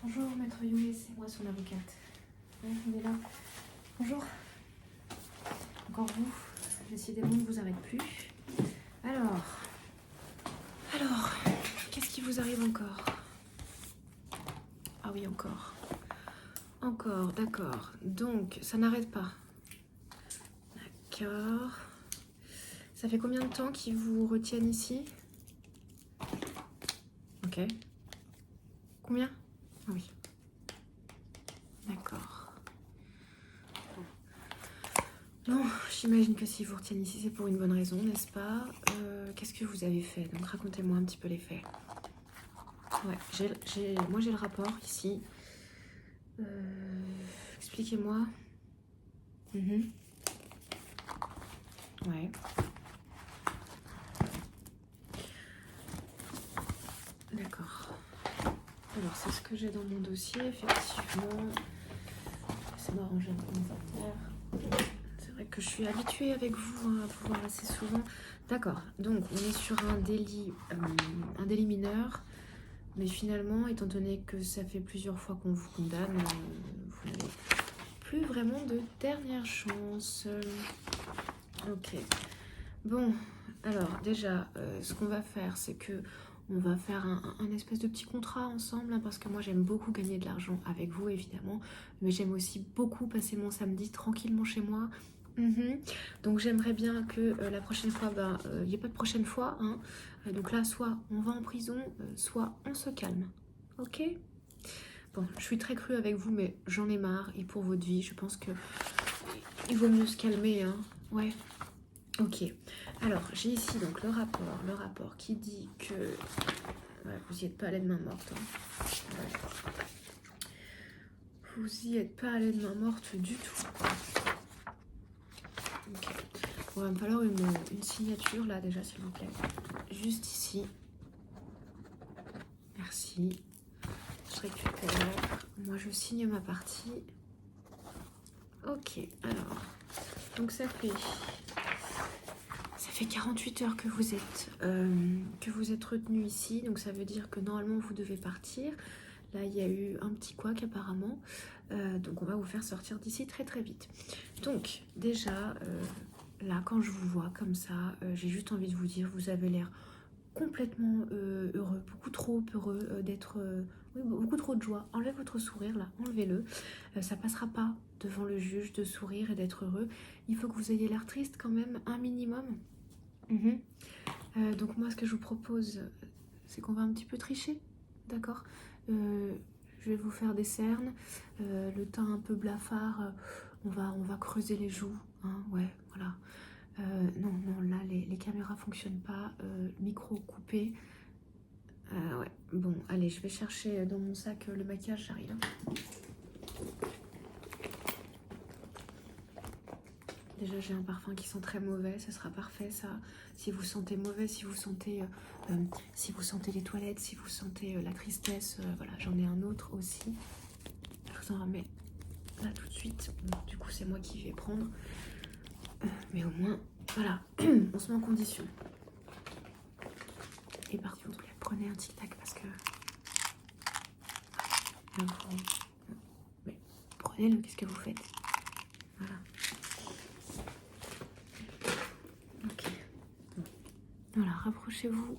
Bonjour, maître Yui, c'est moi son avocate. Ouais, on est là. Bonjour. Encore vous. Décidément, ne vous arrête plus. Alors, qu'est-ce qui vous arrive encore? Ah oui, encore. Encore, d'accord. Donc, ça n'arrête pas. D'accord. Ça fait combien de temps qu'ils vous retiennent ici? Ok. Combien? Ah oui. D'accord. Non, j'imagine que s'ils vous retiennent ici, c'est pour une bonne raison, n'est-ce pas? Qu'est-ce que vous avez fait? Donc, racontez-moi un petit peu les faits. Ouais, moi j'ai le rapport ici. Expliquez-moi. Ouais. D'accord. Alors, c'est ce que j'ai dans mon dossier, effectivement. C'est m'arranger un peu mes affaires. C'est vrai que je suis habituée avec vous à vous voir assez souvent. D'accord. Donc, on est sur un délit mineur. Mais finalement, étant donné que ça fait plusieurs fois qu'on vous condamne, vous n'avez plus vraiment de dernière chance. Ok. Bon, alors déjà, ce qu'on va faire, c'est que on va faire un espèce de petit contrat ensemble, hein, parce que moi j'aime beaucoup gagner de l'argent avec vous, évidemment, mais j'aime aussi beaucoup passer mon samedi tranquillement chez moi. Donc j'aimerais bien que la prochaine fois, il n'y ait pas de prochaine fois, hein. Donc là, soit on va en prison, soit on se calme. Ok? Bon, je suis très crue avec vous, mais j'en ai marre, et pour votre vie, je pense que il vaut mieux se calmer, hein. Ouais. Ok. Alors, j'ai ici donc le rapport qui dit que ouais, vous n'y êtes pas allé de main morte. Hein. Ouais. Vous n'y êtes pas allé de main morte du tout. Ok. Bon, il va me falloir une signature là déjà, s'il vous plaît. Juste ici. Merci. Je récupère. Moi, je signe ma partie. Ok. Alors, donc ça fait 48 heures que vous êtes retenu ici, donc ça veut dire que normalement vous devez partir. Là, il y a eu un petit couac apparemment, donc on va vous faire sortir d'ici très très vite. Donc déjà, là, quand je vous vois comme ça, j'ai juste envie de vous dire, vous avez l'air complètement heureux, beaucoup trop heureux d'être... oui, beaucoup trop de joie. Enlevez votre sourire là, enlevez-le. Ça passera pas devant le juge de sourire et d'être heureux. Il faut que vous ayez l'air triste quand même, un minimum. Donc moi ce que je vous propose, c'est qu'on va un petit peu tricher, d'accord? Je vais vous faire des cernes, le teint un peu blafard, on va creuser les joues, hein, ouais, voilà. Non, là les caméras fonctionnent pas, micro coupé. Ouais, bon, allez, je vais chercher dans mon sac le maquillage, j'arrive. Déjà, j'ai un parfum qui sent très mauvais, ça sera parfait ça. Si vous sentez mauvais, si vous sentez les toilettes, si vous sentez la tristesse, voilà, j'en ai un autre aussi. Je vous en remets là tout de suite. Bon, du coup, c'est moi qui vais prendre. Mais au moins, voilà, on se met en condition. Et par contre, prenez un tic-tac parce que... Là, mais prenez-le, qu'est-ce que vous faites? Voilà. Ok. Voilà, rapprochez-vous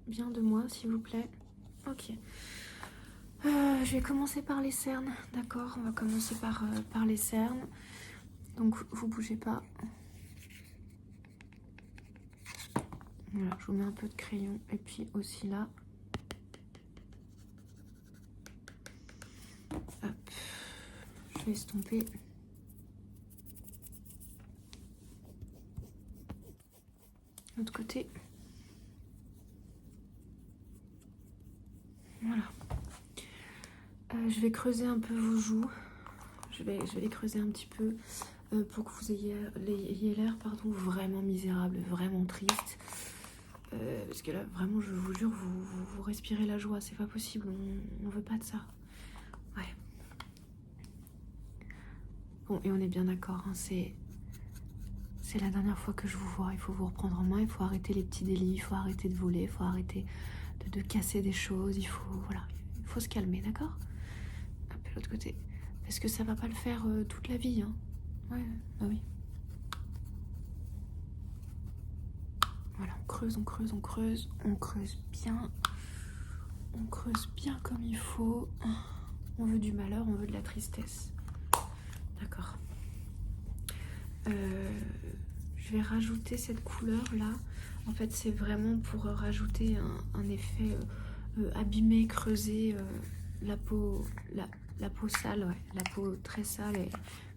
bien de moi, s'il vous plaît. Ok. Je vais commencer par les cernes, d'accord? On va commencer par les cernes. Donc, vous bougez pas. Voilà, je vous mets un peu de crayon. Et puis aussi là. Hop. Je vais estomper. L'autre côté. Voilà. Je vais creuser un peu vos joues. Je vais les creuser un petit peu pour que vous ayez l'air vraiment misérable, vraiment triste. Parce que là, vraiment, je vous jure, vous respirez la joie. C'est pas possible, on veut pas de ça. Ouais. Bon, et on est bien d'accord, hein, c'est la dernière fois que je vous vois. Il faut vous reprendre en main, il faut arrêter les petits délits, il faut arrêter de voler, il faut arrêter de casser des choses. Il faut se calmer, d'accord? Et l'autre côté. Parce que ça va pas le faire toute la vie. Hein. Ouais, bah oui. Voilà, on creuse, on creuse, on creuse. On creuse bien. On creuse bien comme il faut. On veut du malheur, on veut de la tristesse. D'accord. Je vais rajouter cette couleur là. En fait, c'est vraiment pour rajouter un effet abîmé, creusé, la peau sale, ouais, la peau très sale.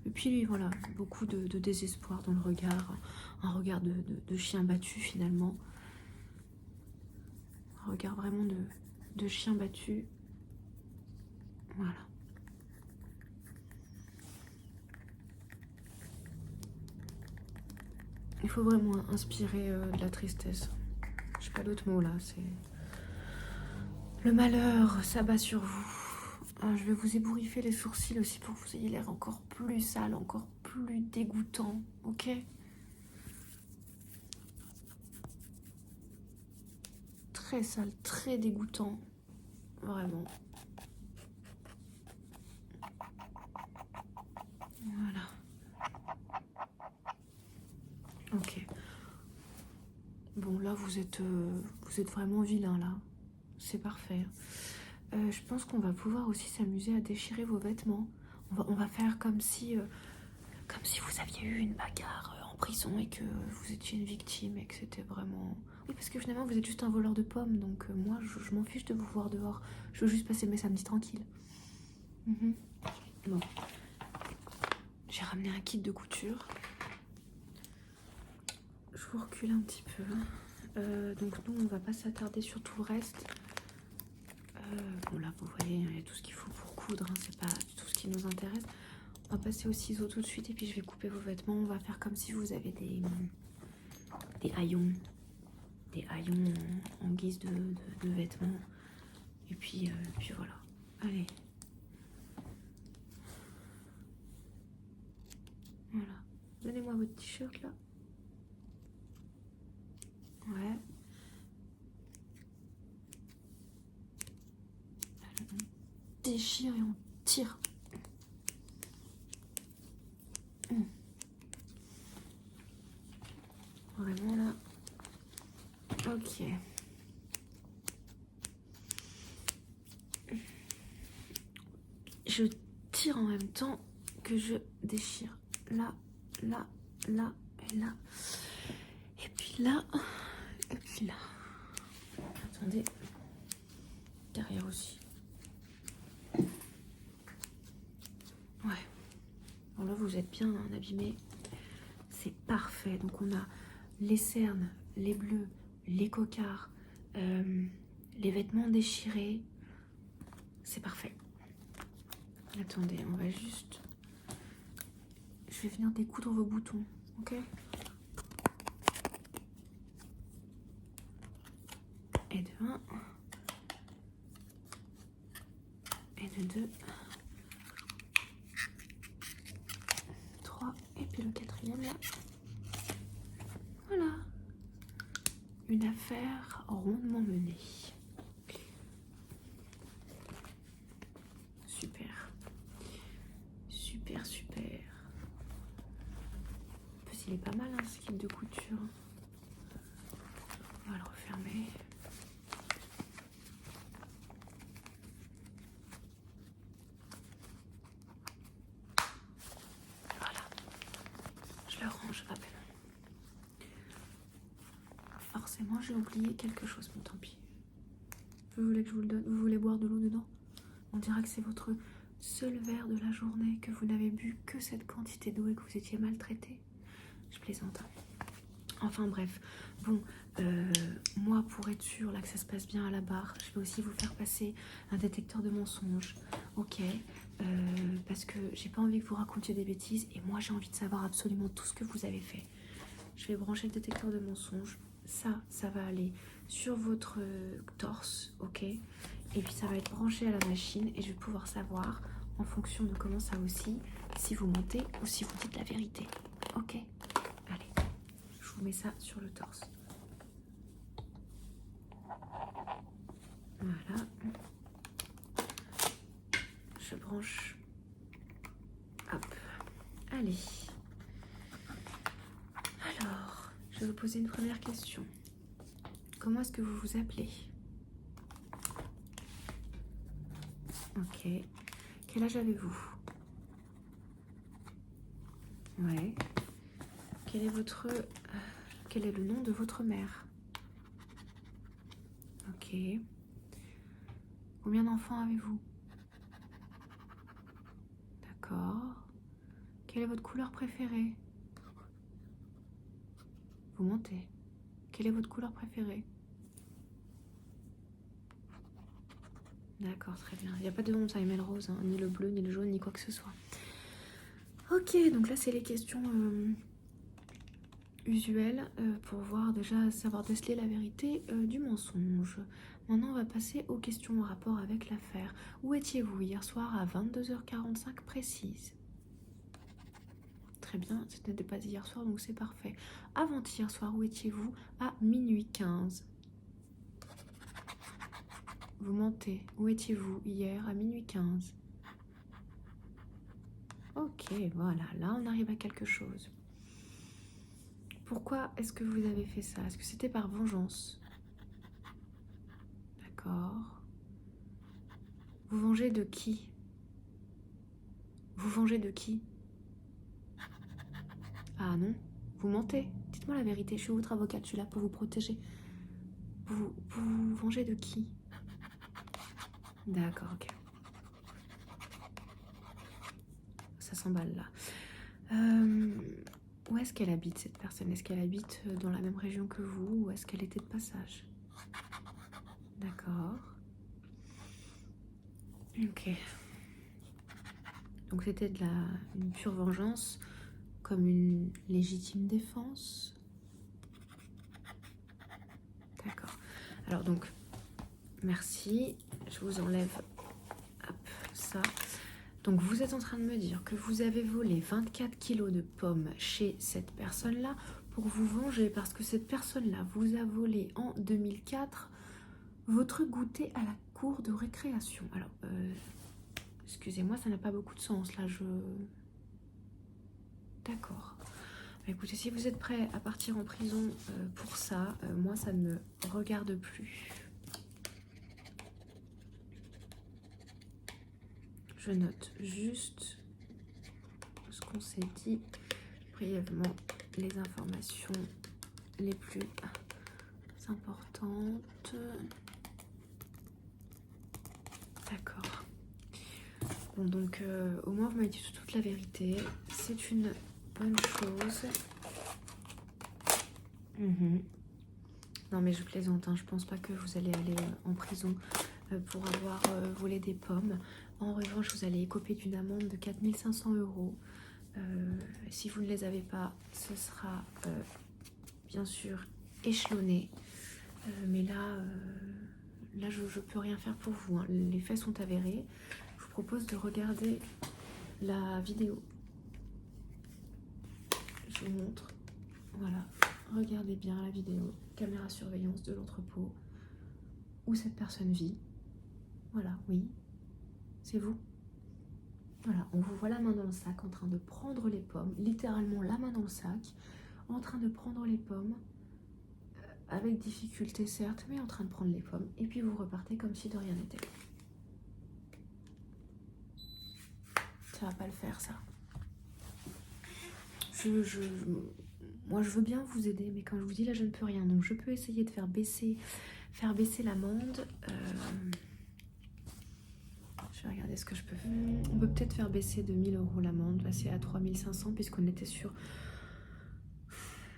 Et puis voilà, beaucoup de désespoir dans le regard, un regard de chien battu finalement. Un regard vraiment de chien battu. Voilà. Il faut vraiment inspirer de la tristesse. Je sais pas d'autre mot là, c'est... Le malheur s'abat sur vous. Je vais vous ébouriffer les sourcils aussi pour que vous ayez l'air encore plus sale, encore plus dégoûtant, ok? Très sale, très dégoûtant, vraiment. Voilà. Ok. Bon, là, vous êtes vraiment vilain, là. C'est parfait. Je pense qu'on va pouvoir aussi s'amuser à déchirer vos vêtements. On va faire comme si vous aviez eu une bagarre en prison et que vous étiez une victime et que c'était vraiment... Oui, parce que finalement, vous êtes juste un voleur de pommes, donc moi, je m'en fiche de vous voir dehors. Je veux juste passer mes samedis tranquilles. Bon. J'ai ramené un kit de couture. Je vous recule un petit peu. Donc nous, on va pas s'attarder sur tout le reste. Bon là, vous voyez, il y a tout ce qu'il faut pour coudre. Hein, c'est pas tout ce qui nous intéresse. On va passer au ciseau tout de suite et puis je vais couper vos vêtements. On va faire comme si vous avez des haillons. Des haillons en guise de vêtements. Et puis voilà. Allez. Voilà. Donnez-moi votre t-shirt là. Ouais. On déchire et on tire. Vraiment là. Ok. Je tire en même temps que je déchire. Là, là, là et là. Et puis là. Et puis là. Attendez. Derrière aussi. Ouais. Bon là vous êtes bien abîmés. C'est parfait. Donc on a les cernes, les bleus, les cocards, les vêtements déchirés. C'est parfait. Attendez, on va juste... Je vais venir découdre vos boutons, ok? Et de 1. Et de 2. 3. Et puis le 4e là. Voilà. Une affaire rondement menée. Super. Super, super. En plus, il est pas mal hein, ce kit de couture. On va le refermer. Voilà. Je le range, hop. Forcément, j'ai oublié quelque chose, mais tant pis. Vous voulez que je vous le donne? Vous voulez boire de l'eau dedans? On dira que c'est votre seul verre de la journée, que vous n'avez bu que cette quantité d'eau et que vous étiez maltraité. Je plaisante. Enfin bref, bon, moi pour être sûre là que ça se passe bien à la barre, je vais aussi vous faire passer un détecteur de mensonges, ok, parce que j'ai pas envie que vous racontiez des bêtises et moi j'ai envie de savoir absolument tout ce que vous avez fait. Je vais brancher le détecteur de mensonges, ça va aller sur votre torse, ok, et puis ça va être branché à la machine et je vais pouvoir savoir en fonction de comment ça oscille si vous mentez ou si vous dites la vérité, ok. Allez, je vous mets ça sur le torse. Voilà. je branche. Hop. Allez. Alors, je vais vous poser une première question. Comment est-ce que vous vous appelez? Ok. Quel âge avez-vous? Ouais. Quel est le nom de votre mère? Ok. Combien d'enfants avez-vous? D'accord. Quelle est votre couleur préférée? Vous mentez. Quelle est votre couleur préférée? D'accord, très bien. Il n'y a pas de nom Time Rose, hein, ni le bleu, ni le jaune, ni quoi que ce soit. Ok, donc là c'est les questions usuelles pour voir déjà savoir déceler la vérité du mensonge. Maintenant on va passer aux questions en rapport avec l'affaire. Où étiez-vous hier soir à 22h45 précise? Très bien, ce n'était pas hier soir donc c'est parfait. Avant-hier soir, où étiez-vous? À minuit 15. Vous mentez. Où étiez-vous hier à minuit 15? Ok, voilà, là on arrive à quelque chose. Pourquoi est-ce que vous avez fait ça? Est-ce que c'était par vengeance? D'accord. Vous vengez de qui? Vous vengez de qui? Ah non, vous mentez. Dites-moi la vérité, je suis votre avocate, je suis là pour vous protéger. Vous vengez de qui? D'accord, ok. Ça s'emballe là. Où est-ce qu'elle habite cette personne? Est-ce qu'elle habite dans la même région que vous ou est-ce qu'elle était de passage? D'accord. Ok. Donc c'était une pure vengeance, comme une légitime défense. D'accord. Alors donc, merci. Je vous enlève ça. Donc vous êtes en train de me dire que vous avez volé 24 kilos de pommes chez cette personne-là pour vous venger parce que cette personne-là vous a volé en 2004 votre goûter à la cour de récréation. Alors, excusez-moi, ça n'a pas beaucoup de sens là, D'accord. Écoutez, si vous êtes prêt à partir en prison pour ça, moi ça ne me regarde plus. Je note juste ce qu'on s'est dit brièvement, les informations les plus importantes. D'accord. Bon, donc au moins vous m'avez dit toute la vérité. C'est une bonne chose. Non mais je plaisante, hein. Je pense pas que vous allez aller en prison pour avoir volé des pommes. En revanche, vous allez écoper d'une amende de 4 500 €. Si vous ne les avez pas, ce sera bien sûr échelonné. Mais là, je ne peux rien faire pour vous, hein. Les faits sont avérés. Je vous propose de regarder la vidéo. Je vous montre. Voilà, regardez bien la vidéo. Caméra surveillance de l'entrepôt où cette personne vit. Voilà, oui, c'est vous. Voilà, on vous voit la main dans le sac en train de prendre les pommes, littéralement la main dans le sac, en train de prendre les pommes, avec difficulté certes, mais en train de prendre les pommes, et puis vous repartez comme si de rien n'était. Ça va pas le faire, ça. Moi, je veux bien vous aider, mais comme je vous dis, là, je ne peux rien. Donc, je peux essayer de faire baisser l'amende. Je vais regarder ce que je peux faire. On peut peut-être faire baisser de 1 000 € l'amende, passer à 3 500 puisqu'on était sur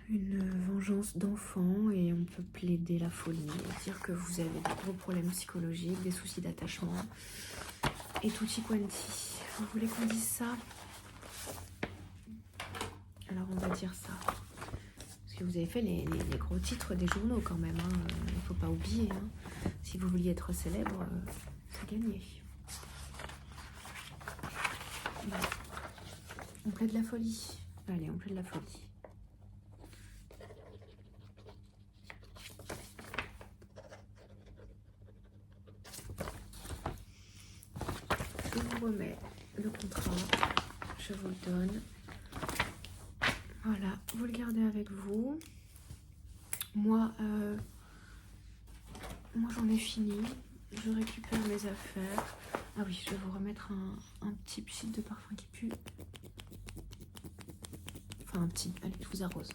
une vengeance d'enfant et on peut plaider la folie, dire que vous avez des gros problèmes psychologiques, des soucis d'attachement et tutti quanti. Vous voulez qu'on dise ça? Alors on va dire ça. Parce que vous avez fait les gros titres des journaux quand même, hein. Il ne faut pas oublier, hein. Si vous vouliez être célèbre, c'est gagné. Bon. On plaide la folie. Allez, on plaide la folie. Je vous remets remets le contrat, je vous le donne. Voilà, vous le gardez avec vous. Moi j'en ai fini. Je récupère mes affaires. Ah oui, je vais vous remettre un petit pchit de parfum qui pue. Enfin un petit, allez, je vous arrose.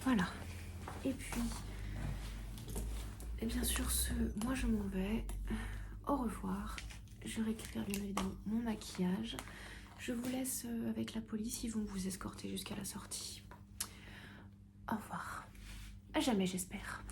Voilà. Et puis, et bien sûr, moi je m'en vais. Au revoir. Je récupère bien évidemment mon maquillage. Je vous laisse avec la police, ils vont vous escorter jusqu'à la sortie. Au revoir. À jamais, j'espère.